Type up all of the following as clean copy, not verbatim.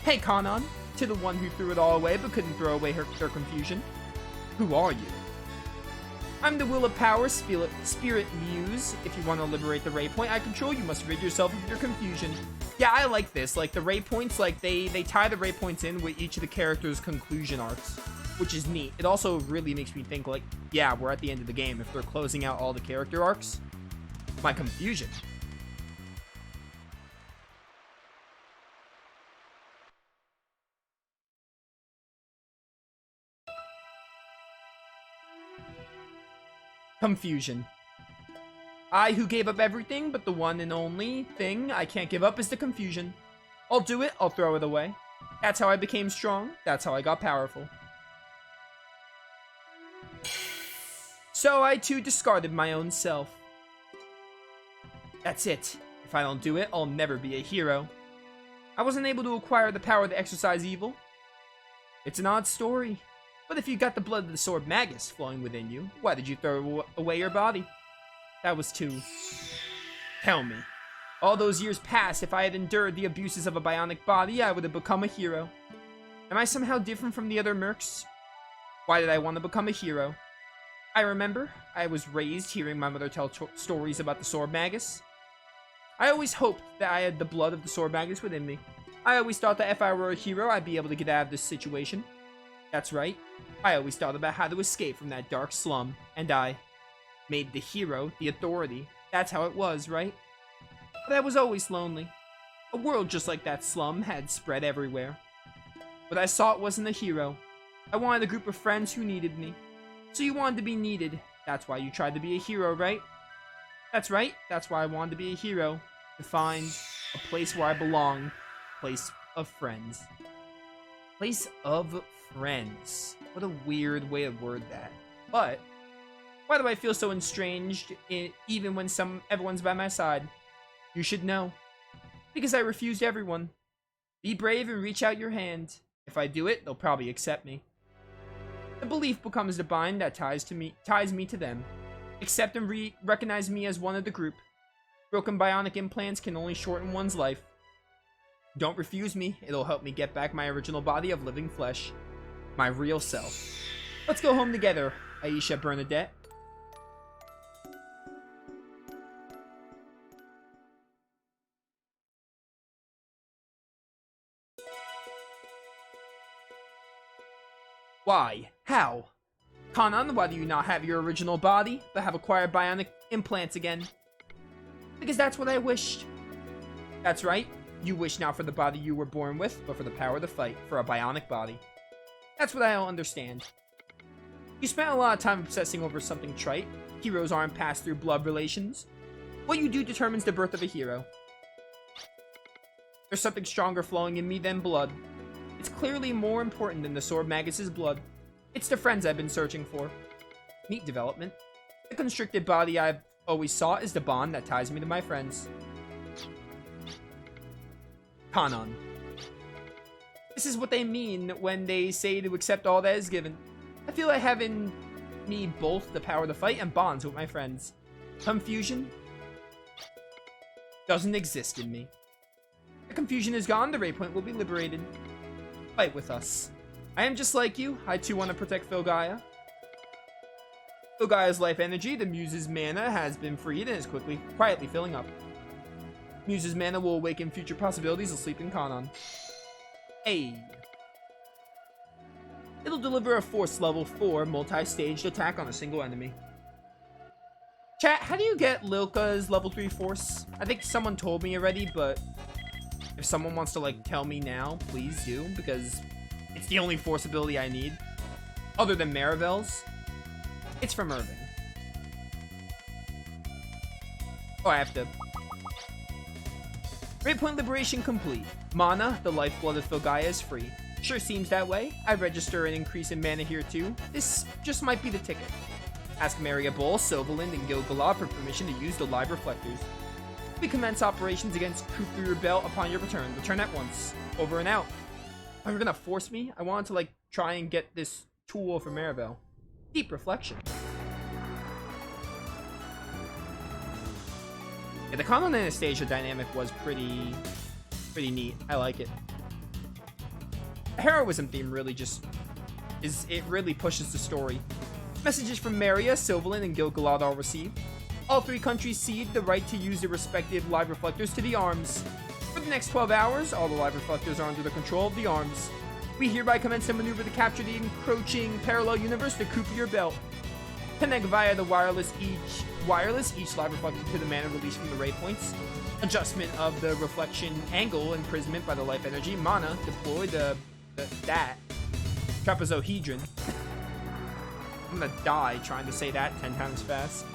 Hey, Kanon, to the one who threw it all away but couldn't throw away their confusion. Who are you? I'm the will of power, spirit muse. If you want to liberate the ray point I control, you must rid yourself of your confusion. Yeah, I like this. Like, the ray points, like, they tie the ray points in with each of the characters' conclusion arcs, which is neat. It also really makes me think, like, yeah, we're at the end of the game. If they're closing out all the character arcs, my confusion. Confusion. I who gave up everything, but the one and only thing I can't give up is the confusion. I'll do it, I'll throw it away. That's how I became strong, that's how I got powerful. So I too discarded my own self. That's it. If I don't do it, I'll never be a hero. I wasn't able to acquire the power to exorcise evil. It's an odd story. But if you got the blood of the sword Magus flowing within you, why did you throw away your body? That was too... Tell me. All those years past, if I had endured the abuses of a bionic body, I would have become a hero. Am I somehow different from the other mercs? Why did I want to become a hero? I remember, I was raised hearing my mother tell stories about the sword Magus. I always hoped that I had the blood of the sword Magus within me. I always thought that if I were a hero, I'd be able to get out of this situation. That's right. I always thought about how to escape from that dark slum, and I made the hero the authority. That's how it was, right? But I was always lonely. A world just like that slum had spread everywhere. What I sought wasn't a hero. I wanted a group of friends who needed me. So you wanted to be needed. That's why you tried to be a hero, right? That's right. That's why I wanted to be a hero. To find a place where I belong. Place of friends. Place of friends. What a weird way to word that. But why do I feel so estranged even when everyone's by my side? You should know. Because I refused everyone. Be brave and reach out your hand. If I do it, they'll probably accept me. The belief becomes the bind that ties me to them. Accept and recognize me as one of the group. Broken bionic implants can only shorten one's life. Don't refuse me. It'll help me get back my original body of living flesh. My real self. Let's go home together, Aisha Bernadette. Why? How? Kanan, why do you not have your original body, but have acquired bionic implants again? Because that's what I wished. That's right. You wish not for the body you were born with, but for the power to fight, for a bionic body. That's what I don't understand. You spent a lot of time obsessing over something trite. Heroes aren't passed through blood relations. What you do determines the birth of a hero. There's something stronger flowing in me than blood. It's clearly more important than the sword Magus's blood. It's the friends I've been searching for. Neat development. The constricted body I've always sought is the bond that ties me to my friends. Kanon. This is what they mean when they say to accept all that is given. I feel I have in me both the power to fight and bonds with my friends. Confusion doesn't exist in me. The confusion is gone, the ray point will be liberated. Fight with us. I am just like you. I too want to protect Filgaia. Filgaia's life energy, the Muse's mana, has been freed and is quietly filling up. Muse's mana will awaken future possibilities of sleeping Kanon. Hey. It'll deliver a force level 4 multi-staged attack on a single enemy. Chat, how do you get Lilka's level 3 force? I think someone told me already, but if someone wants to, like, tell me now, please do, because it's the only force ability I need. Other than Marivel's. It's from Irving. Oh, I have to... Ray point liberation complete. Mana, the lifeblood of Filgaia, is free. Sure seems that way. I register an increase in mana here too. This just might be the ticket. Ask Maria Bull, Sylvaland, and Gil-galad for permission to use the live reflectors. We commence operations against Khufu Rebel upon your return. Return at once. Over and out. Oh, you're gonna force me? I wanted to, like, try and get this tool for Maribel. Deep reflection. Yeah, the Kanon Anastasia dynamic was pretty neat. I like it. heroism theme really just it really pushes the story. Messages from Maria, Sylvain, and Gil-galad are received. All 3 countries cede the right to use their respective live reflectors to the arms. For the next 12 hours, all the live reflectors are under the control of the arms. We hereby commence a maneuver to capture the encroaching parallel universe to Cooper belt. Connect via the wireless each live reflector to the mana released from the ray points. Adjustment of the reflection angle imprisonment by the life energy. Mana, deploy that Trapezohedron. I'm gonna die trying to say that 10 times fast.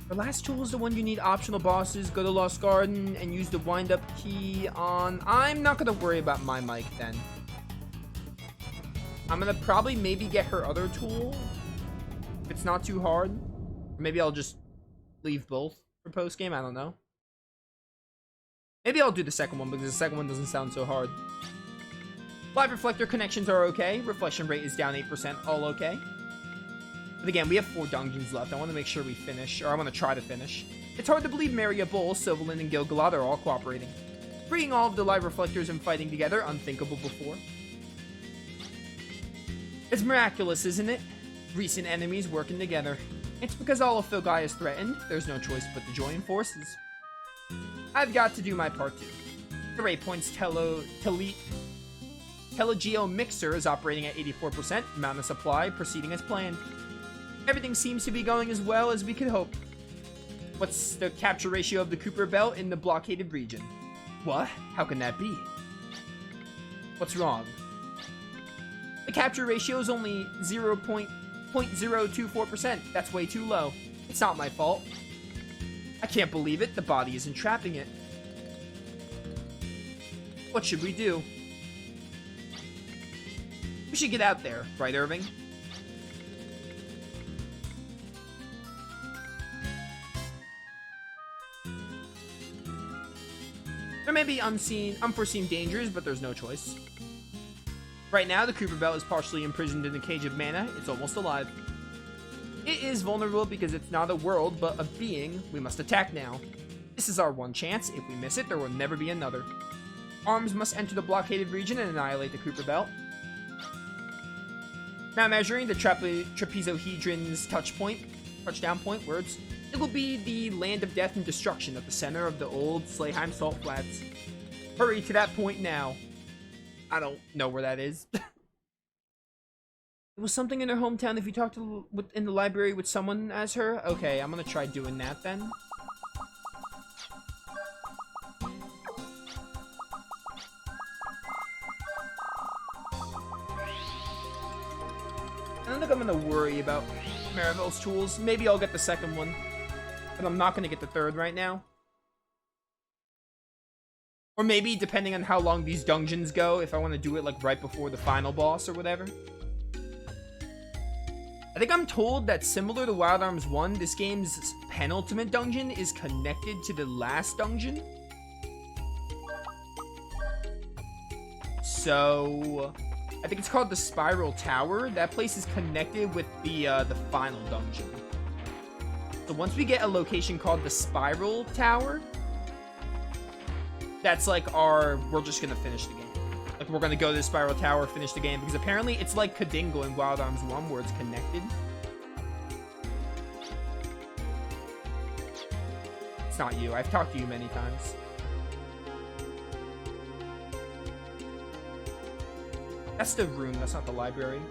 The last tool is the one you need optional bosses. Go to Lost Garden and use the wind-up key on... I'm not gonna worry about my mic then. I'm gonna probably maybe get her other tool. If it's not too hard. Or maybe I'll just leave both for post-game. I don't know. Maybe I'll do the second one because the second one doesn't sound so hard. Live reflector connections are okay. Reflection rate is down 8%. All okay. But again, we have 4 dungeons left. I want to make sure we finish. Or I want to try to finish. It's hard to believe Maria Bull, Sylvain, and Gil-galad are all cooperating. Freeing all of the live reflectors and fighting together. Unthinkable before. It's miraculous, isn't it? Recent enemies working together. It's because all of Filgai is threatened. There's no choice but to join forces. I've got to do my part too. The Ray Point's Telegeo Mixer is operating at 84%. Amount of supply proceeding as planned. Everything seems to be going as well as we could hope. What's the capture ratio of the Cooper belt in the blockaded region? What? How can that be? What's wrong? The capture ratio is only 0.024%. That's way too low. It's not my fault. I can't believe it. The body isn't trapping it. What should we do? We should get out there, right, Irving? There may be unforeseen dangers, but there's no choice. Right now, the Cooper belt is partially imprisoned in a cage of mana. It's almost alive. It is vulnerable because it's not a world, but a being. We must attack now. This is our one chance. If we miss it, there will never be another. Arms must enter the blockaded region and annihilate the Cooper belt. Now measuring the Trapezohedron's touchdown point, words. It will be the land of death and destruction at the center of the old Slayheim Salt Flats. Hurry to that point now. I don't know where that is. It was something in her hometown. If you talked in the library with someone as her, okay, I'm gonna try doing that then. I don't think I'm gonna worry about Maribel's tools. Maybe I'll get the second one, but I'm not gonna get the third right now. Or maybe, depending on how long these dungeons go, if I want to do it like right before the final boss or whatever. I think I'm told that similar to Wild Arms 1, this game's penultimate dungeon is connected to the last dungeon. So, I think it's called the Spiral Tower. That place is connected with the final dungeon. So once we get a location called the Spiral Tower, that's like we're just gonna finish the game. Like, we're gonna go to the Spiral Tower, finish the game, because apparently it's like Kadingle in Wild Arms 1, where it's connected. It's not you. I've talked to you many times. That's the room, that's not the library.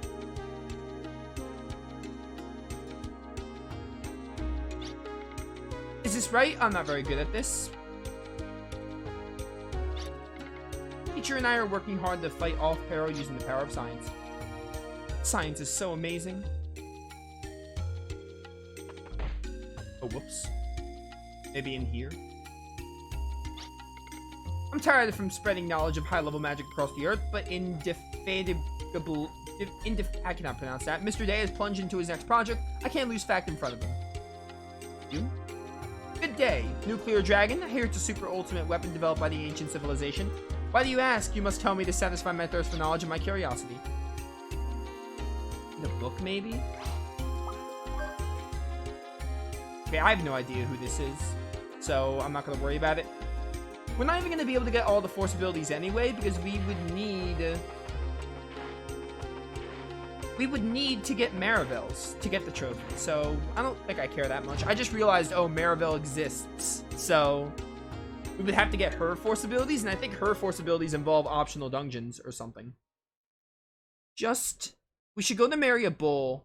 Is this right? I'm not very good at this. Teacher and I are working hard to fight off peril using the power of science. Science is so amazing. Oh, whoops. Maybe in here. I'm tired from spreading knowledge of high-level magic across the earth, but indefatigable... I cannot pronounce that. Mr. Day has plunged into his next project. I can't lose fact in front of him. You? Good day. Nuclear Dragon, here to super ultimate weapon developed by the ancient civilization. Why do you ask? You must tell me to satisfy my thirst for knowledge and my curiosity. In the book, maybe? Okay, I have no idea who this is, so I'm not going to worry about it. We're not even going to be able to get all the force abilities anyway, because we would need to get Marivel's to get the trophy. So I don't think I care that much. I just realized, oh, Marivel exists. So we would have to get her force abilities, and I think her force abilities involve optional dungeons or something. We should go to Marry a Bull,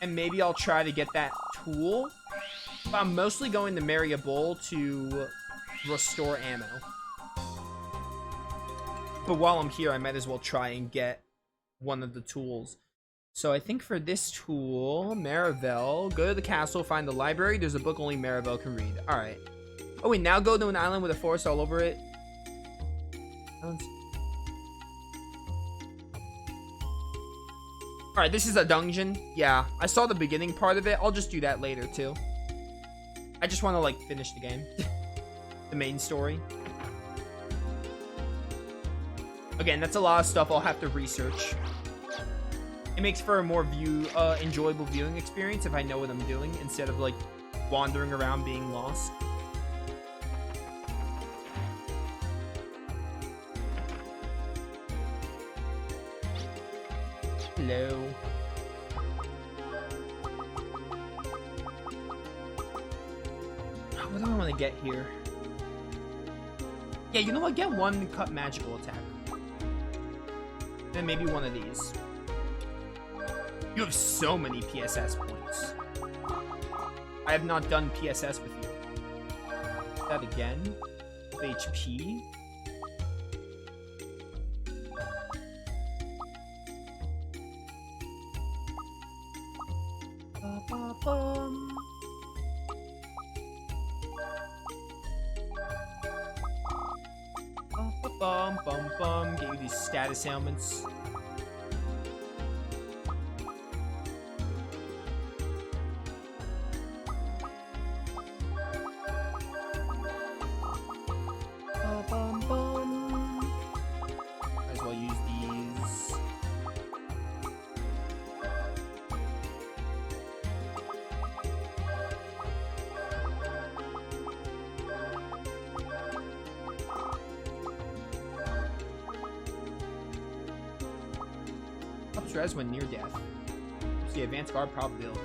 and maybe I'll try to get that tool. But I'm mostly going to Marry a Bull to restore ammo. But while I'm here, I might as well try and get one of the tools. So I think for this tool, Marivel, go to the castle, find the library. There's a book only Marivel can read. Alright. Oh, wait, now go to an island with a forest all over it. Alright, this is a dungeon. Yeah, I saw the beginning part of it. I'll just do that later, too. I just want to, like, finish the game. The main story. Again, that's a lot of stuff I'll have to research. It makes for a more enjoyable viewing experience if I know what I'm doing, instead of, like, wandering around being lost. Hello. What do I want to get here? Yeah, you know what? Get one cut magical attack. Then maybe one of these. You have so many PSS points. I have not done PSS with you. That again. HP. Get you these status ailments. Might as well use these. Ups res when near death. See advanced guard probability.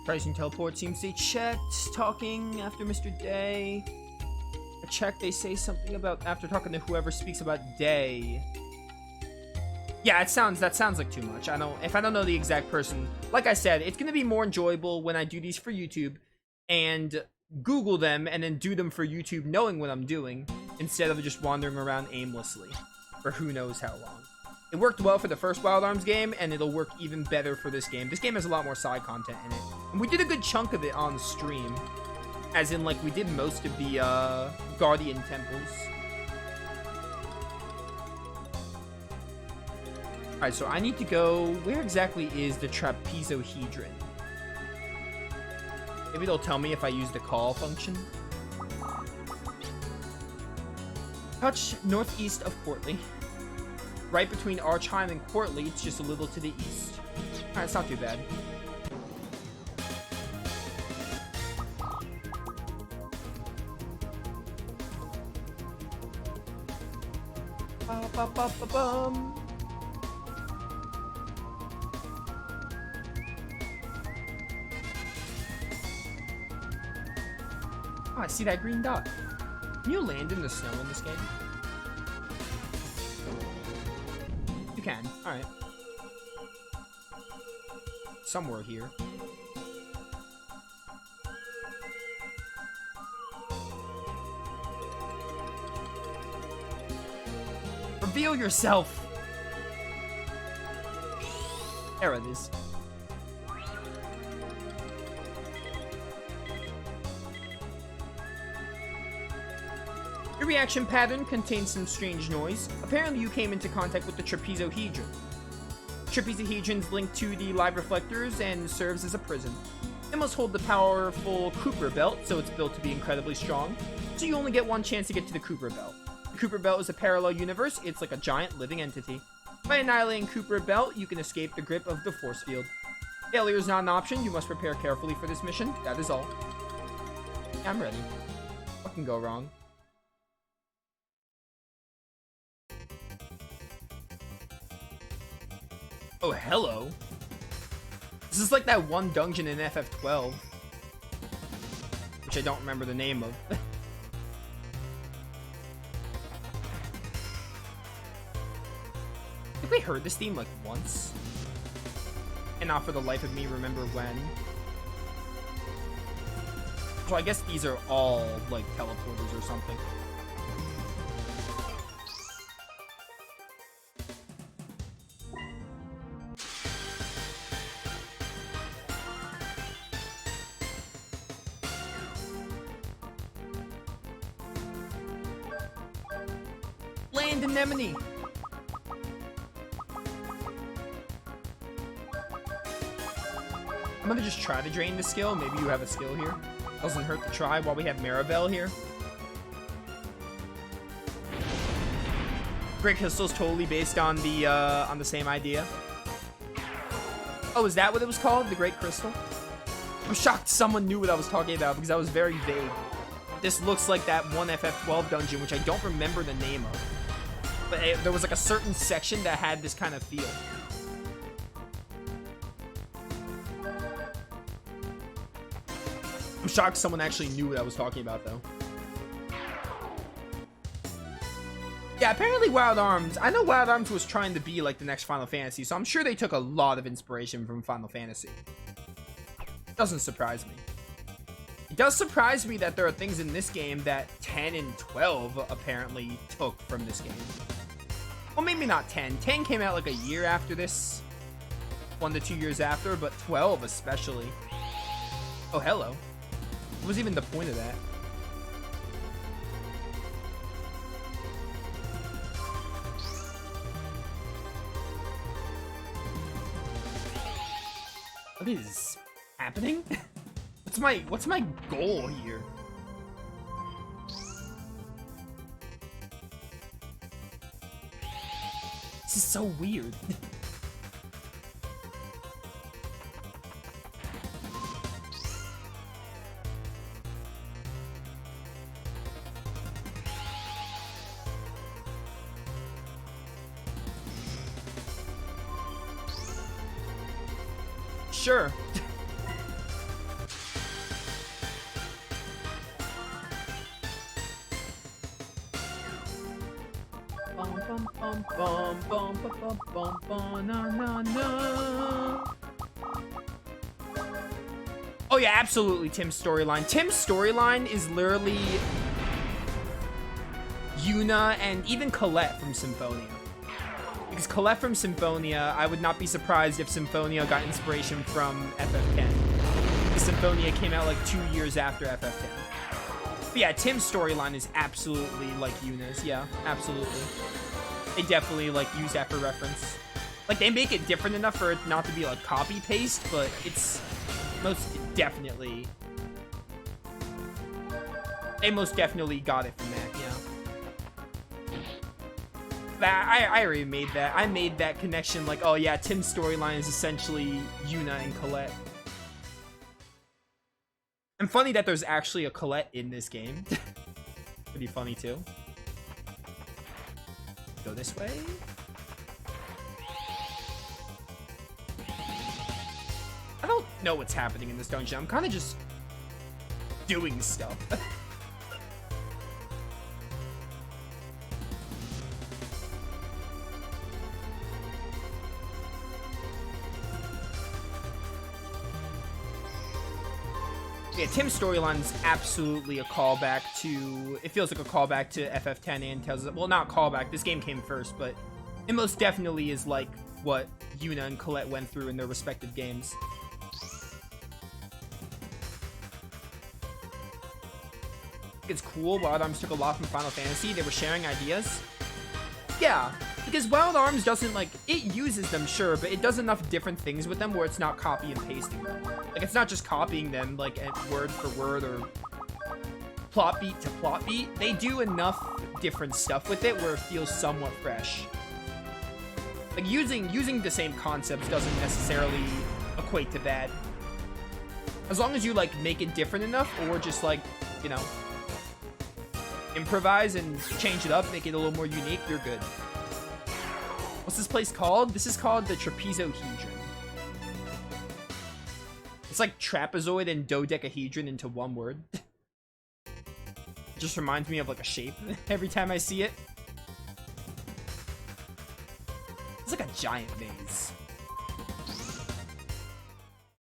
Pricing teleport seems they checked. Talking after Mr. Day. I checked, they say something about after talking to whoever speaks about Day. Yeah, that sounds like too much. If I don't know the exact person, like I said, it's gonna be more enjoyable when I do these for YouTube and Google them and then do them for YouTube knowing what I'm doing instead of just wandering around aimlessly for who knows how long. It worked well for the first Wild Arms game, and it'll work even better for this game. This game has a lot more side content in it. And we did a good chunk of it on stream. As in, like, we did most of the, Guardian Temples. Alright, so I need to go... Where exactly is the Trapezohedron? Maybe they'll tell me if I use the call function. Touch northeast of Courtly. Right between Archheim and Courtly, it's just a little to the east. Alright, it's not too bad. Ba-ba-ba-ba-bum. Oh, I see that green dot. Can you land in the snow in this game? You can. Alright. Somewhere here. Reveal yourself! There it is. Your reaction pattern contains some strange noise. Apparently you came into contact with the Trapezohedron. Trapezohedron's linked to the live reflectors and serves as a prism. It must hold the powerful Cooper Belt, so it's built to be incredibly strong. So you only get one chance to get to the Cooper Belt. The Cooper Belt is a parallel universe. It's like a giant living entity. By annihilating Cooper Belt, you can escape the grip of the force field. Failure is not an option. You must prepare carefully for this mission. That is all. I'm ready. What can go wrong? Oh, hello. This is like that one dungeon in FF12. Which I don't remember the name of. I think we heard this theme like once. And not for the life of me remember when. So I guess these are all like teleporters or something. Land anemone. I'm gonna just try to drain the skill. Maybe you have a skill here. Doesn't hurt to try while we have Maribel here. Great Crystal's totally based on the same idea. Oh, is that what it was called? The Great Crystal? I'm shocked someone knew what I was talking about because I was very vague. This looks like that one FF12 dungeon, which I don't remember the name of. But there was like a certain section that had this kind of feel. I'm shocked someone actually knew what I was talking about, though. Yeah, apparently Wild Arms... I know Wild Arms was trying to be like the next Final Fantasy, so I'm sure they took a lot of inspiration from Final Fantasy. Doesn't surprise me. It does surprise me that there are things in this game that 10 and 12 apparently took from this game. Well, maybe not 10. 10 came out like a year after this. 1 to 2 years after, but 12 especially. Oh, hello. What was even the point of that? What is happening? What's my goal here? This is so weird. Sure. Oh yeah, absolutely Tim's storyline. Tim's storyline is literally Yuna and even Colette from Symphonia. Because Colette from Symphonia, I would not be surprised if Symphonia got inspiration from FF10. Because Symphonia came out like 2 years after FF10. But yeah, Tim's storyline is absolutely like Yuna's. Yeah, absolutely. They definitely like use that for reference. Like they make it different enough for it not to be like copy paste, but it's most definitely. They most definitely got it from that. Yeah. I already made that. I made that connection. Like, oh yeah, Tim's storyline is essentially Yuna and Colette. And funny that there's actually a Colette in this game. Pretty funny too. Go this way. I don't know what's happening in this dungeon. I'm kind of just doing stuff. Yeah, Tim's storyline is absolutely a callback to... It feels like a callback to FF10 and tells us... Well, not callback. This game came first, but it most definitely is like what Yuna and Colette went through in their respective games. It's cool. Wild Arms took a lot from Final Fantasy. They were sharing ideas. Yeah, because Wild Arms doesn't like... It uses them, sure, but it does enough different things with them where it's not copy and pasting them. Like, it's not just copying them, like, word for word or plot beat to plot beat. They do enough different stuff with it where it feels somewhat fresh. Like, using the same concepts doesn't necessarily equate to bad. As long as you, like, make it different enough, or just, like, you know, improvise and change it up, make it a little more unique, you're good. What's this place called? This is called the Trapezohedron. It's like trapezoid and dodecahedron into one word. Just reminds me of, like, a shape every time I see it. It's like a giant maze.